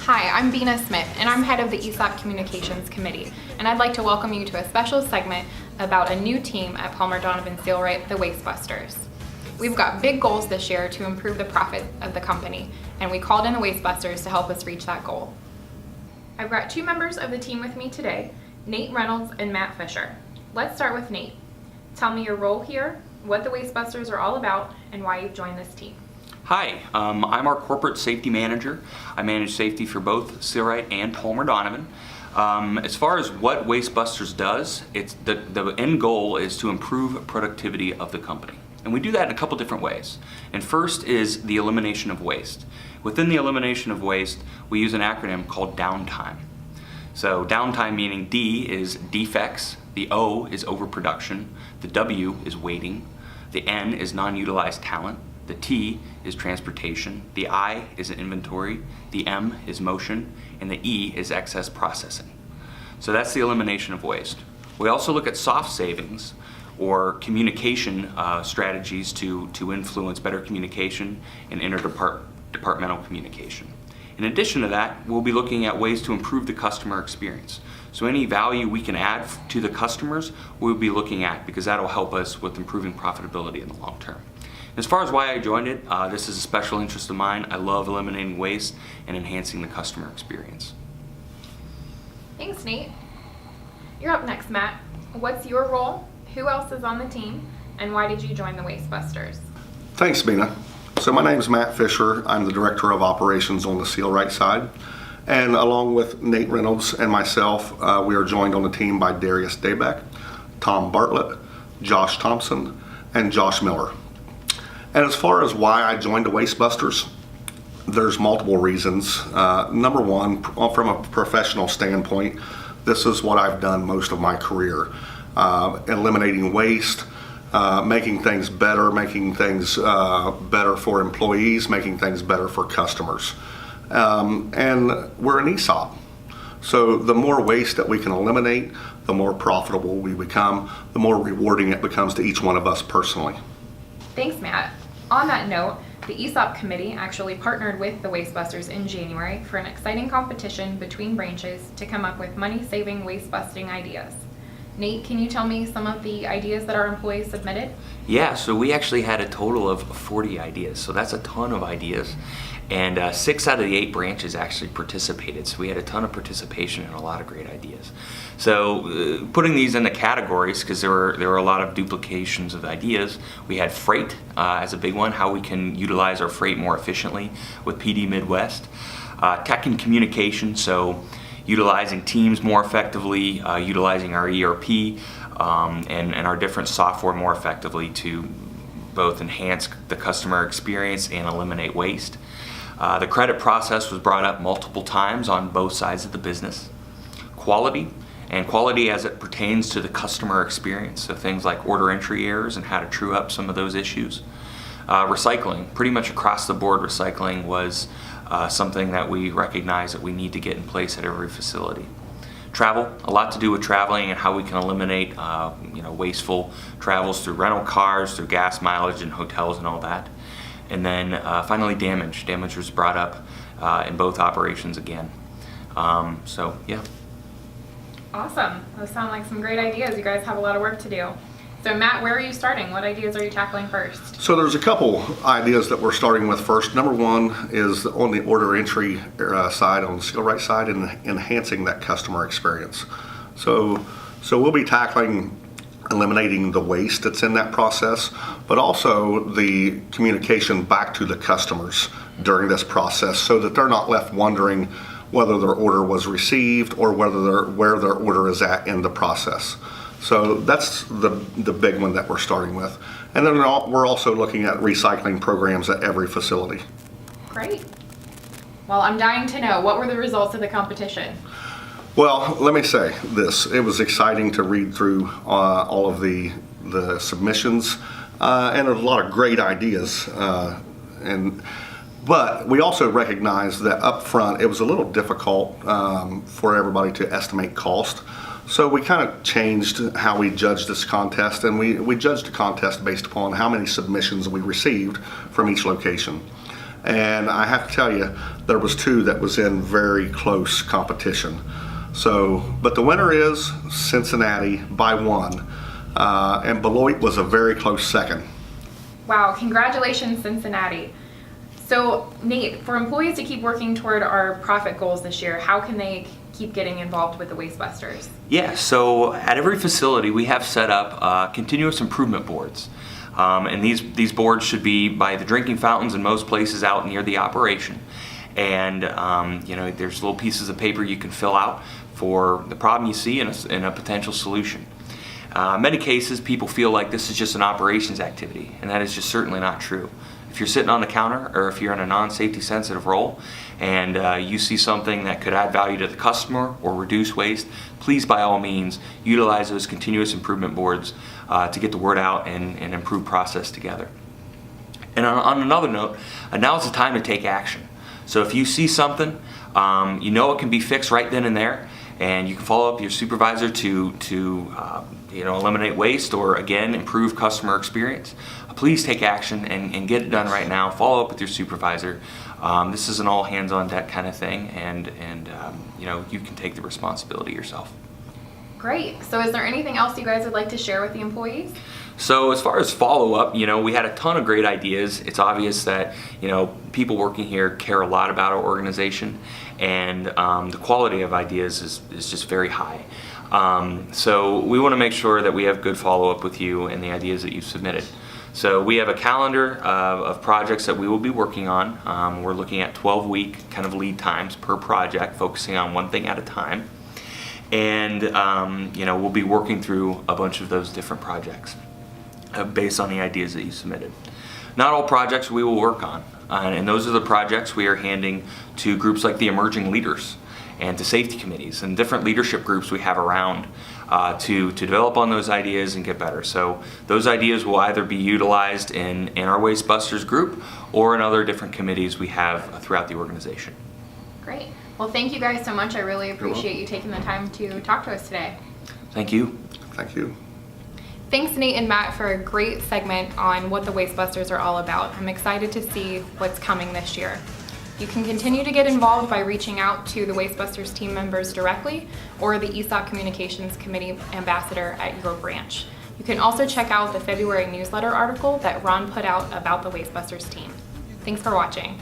Hi, I'm Bina Smith, and I'm head of the ESOP Communications Committee, and I'd like to welcome you to a special segment about a new team at Palmer-Donavin Waste-Busters, the Waste-Busters. We've got big goals this year to improve the profit of the company, and we called in the Waste-Busters to help us reach that goal. I've got two members of the team with me today, Nate Reynolds and Matt Fisher. Let's start with Nate. Tell me your role here, what the Waste-Busters are all about, and why you've joined this team. Hi, I'm our corporate safety manager. I manage safety for both Seal-Rite and Palmer-Donavin. As far as what Waste-Busters does, the end goal is to improve productivity of the company. And we do that in a couple different ways. And first is the elimination of waste. Within the elimination of waste, we use an acronym called downtime. So downtime meaning D is defects, the O is overproduction, the W is waiting, the N is non-utilized talent, the T is transportation, the I is inventory, the M is motion, and the E is excess processing. So that's the elimination of waste. We also look at soft savings or communication strategies to influence better communication and interdepartmental communication. In addition to that, we'll be looking at ways to improve the customer experience. So any value we can add to the customers, we'll be looking at because that'll help us with improving profitability in the long term. As far as why I joined it, this is a special interest of mine. I love eliminating waste and enhancing the customer experience. Thanks, Nate. You're up next, Matt. What's your role? Who else is on the team? And why did you join the Waste-Busters? Thanks, Bina. So my name is Matt Fisher. I'm the Director of Operations on the Seal-Rite side. And along with Nate Reynolds and myself, we are joined on the team by Darius Daybeck, Tom Bartlett, Josh Thompson, and Josh Miller. And as far as why I joined the Waste-Busters, there's multiple reasons. Number one, from a professional standpoint, this is what I've done most of my career. Eliminating waste, making things better for employees, making things better for customers. And we're an ESOP. So the more waste that we can eliminate, the more profitable we become, the more rewarding it becomes to each one of us personally. Thanks, Matt. On that note, the ESOP committee actually partnered with the Waste-Busters in January for an exciting competition between branches to come up with money-saving waste-busting ideas. Nate, can you tell me some of the ideas that our employees submitted? Yeah, so we actually had a total of 40 ideas, so that's a ton of ideas. And 6 out of the 8 branches actually participated, so we had a ton of participation and a lot of great ideas. So putting these into categories, because there were a lot of duplications of ideas, we had freight as a big one, how we can utilize our freight more efficiently with PD Midwest. Tech and communication, so utilizing Teams more effectively, utilizing our ERP and our different software more effectively to both enhance the customer experience and eliminate waste. The credit process was brought up multiple times on both sides of the business. Quality as it pertains to the customer experience, so things like order entry errors and how to true up some of those issues. Recycling, pretty much across the board, recycling was something that we recognize that we need to get in place at every facility. Travel, a lot to do with traveling and how we can eliminate wasteful travels through rental cars, through gas mileage and hotels and all that. And then finally damage. Damage was brought up in both operations again. So yeah. Awesome. Those sound like some great ideas. You guys have a lot of work to do. So Matt, where are you starting? What ideas are you tackling first? So there's a couple ideas that we're starting with first. Number one is on the order entry side, on the Seal-Rite side, and enhancing that customer experience. So we'll be tackling eliminating the waste that's in that process, but also the communication back to the customers during this process so that they're not left wondering whether their order was received or where their order is at in the process. So that's the big one that we're starting with. And then we're also looking at recycling programs at every facility. Great. Well, I'm dying to know, what were the results of the competition? Well, let me say this. It was exciting to read through all of the submissions and a lot of great ideas. But we also recognized that up front it was a little difficult for everybody to estimate cost. So we kind of changed how we judged this contest, and we judged the contest based upon how many submissions we received from each location. And I have to tell you, there was 2 that was in very close competition. So, but the winner is Cincinnati by 1, and Beloit was a very close second. Wow, congratulations, Cincinnati. So Nate, for employees to keep working toward our profit goals this year, how can they keep getting involved with the Waste-Busters? Yeah, so at every facility we have set up continuous improvement boards. And these boards should be by the drinking fountains in most places out near the operation. And there's little pieces of paper you can fill out for the problem you see and a potential solution. In many cases, people feel like this is just an operations activity, and that is just certainly not true. If you're sitting on the counter or if you're in a non-safety sensitive role and you see something that could add value to the customer or reduce waste, please by all means utilize those continuous improvement boards to get the word out and improve process together. And on another note, now's the time to take action. So if you see something, you know it can be fixed right then and there, and you can follow up with your supervisor to eliminate waste or again improve customer experience. Please take action and get it done right now. Follow up with your supervisor. This is an all hands on deck kind of thing, and you can take the responsibility yourself. Great. So is there anything else you guys would like to share with the employees? So as far as follow-up, we had a ton of great ideas. It's obvious that, people working here care a lot about our organization, and the quality of ideas is just very high. So we want to make sure that we have good follow-up with you and the ideas that you've submitted. So we have a calendar of projects that we will be working on. We're looking at 12-week kind of lead times per project, focusing on one thing at a time. And we'll be working through a bunch of those different projects based on the ideas that you submitted. Not all projects we will work on, and those are the projects we are handing to groups like the emerging leaders and to safety committees and different leadership groups we have around to develop on those ideas and get better. So those ideas will either be utilized in our Waste-Busters group or in other different committees we have throughout the organization. Great. Well, thank you guys so much. I really appreciate you taking the time to talk to us today. Thank you. Thank you. Thanks, Nate and Matt, for a great segment on what the Waste-Busters are all about. I'm excited to see what's coming this year. You can continue to get involved by reaching out to the Waste-Busters team members directly or the ESOC Communications Committee ambassador at your branch. You can also check out the February newsletter article that Ron put out about the Waste-Busters team. Thanks for watching.